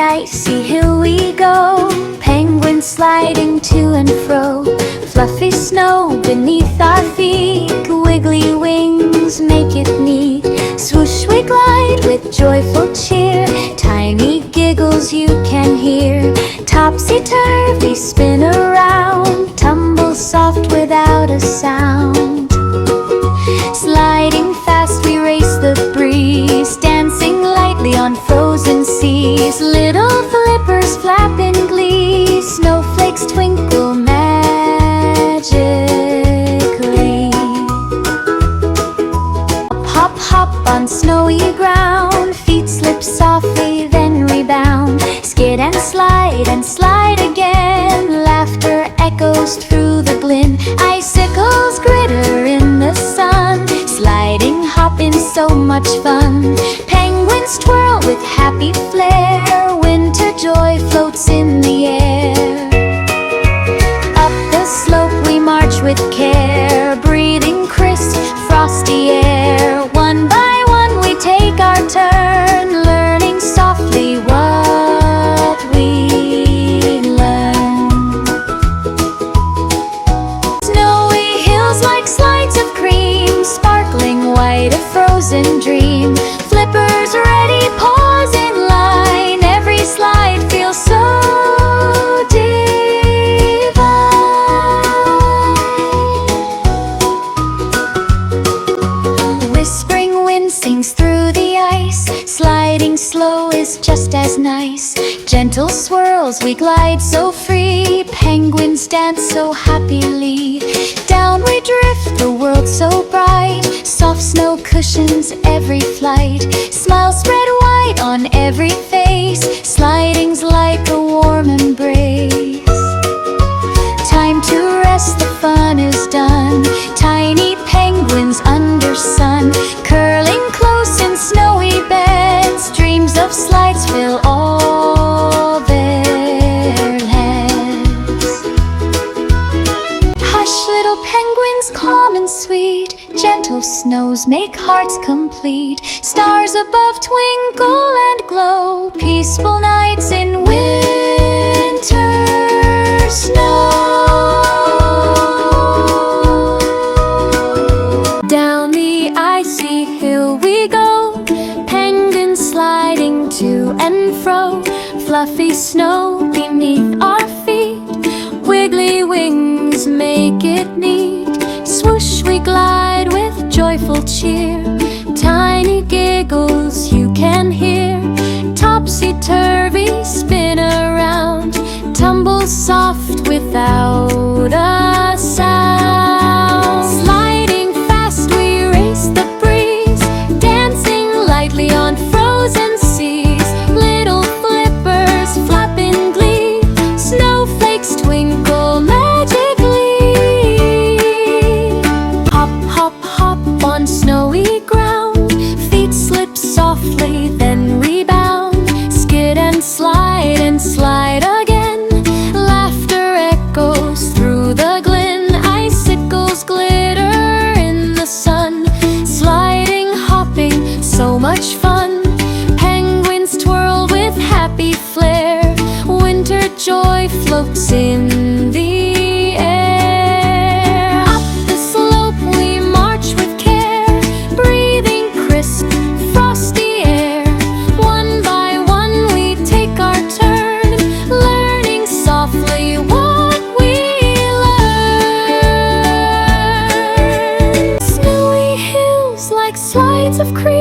icy hill we go, penguins sliding to and fro. Fluffy snow beneath our feet, wiggly wings make it neat. Swoosh we glide with joyful cheer, tiny giggles you can hear. Topsy-turvy spin around, tumble soft without a sound. Sliding fast we race the breeze, dancing lightly on frozen seas. Little flippers flap in glee, snowflakes twinkle magically. Hop, hop on snowy ground, feet slip softly then rebound. Skid and slide again, laughter echoes through the glen. Icicles glitter in the sun, sliding, hopping, so much fun. Penguins twirl with happy flair, winter joy floats in the air. Up the slope we march with care, breathing crisp, frosty air. One by one we take our turn, learning softly what we learn. Snowy hills like slides of cream, sparkling white, a frozen dream. Flippers ready, pause in line, every slide feels so divine. Whispering wind sings through the ice, sliding slow is just as nice. Gentle swirls we glide so free, penguins dance so happily. Down we drift, the world so bright, soft snow cushions every flight. Smiles spread wide on every face, sliding's like a warm embrace. Time to rest, the fun is done, tiny penguins under sun, curling close in snowy beds. Dreams of slides fill all their heads. Hush, little penguins, calm and sweet, gentle snows make hearts complete. Stars above twinkle and glow, peaceful nights in winter snow. Down the icy hill we go, penguins sliding to and fro. Fluffy snow beneath our feet, wiggly wings make it neat. Swoosh we glide with joyful cheer, tiny giggles you can hear. Topsy-turvy spin around, tumble soft without a sound. Sliding fast we race the breeze, dancing lightly on frozen seas. Little flippers flap in glee, snowflakes twinkle magically. Hop, hop, hop on snowy ground, feet slip softly then rebound. Skid and slide again, laughter echoes through the glen. Icicles glitter in the sun, sliding, hopping, so much fun. Penguins twirl with happy flair, winter joy floats in the air. Up the slope we march with care, breathing crisp, frosty air. One by one we take our turn, learning softly what we learn. Snowy hills like slides of cream,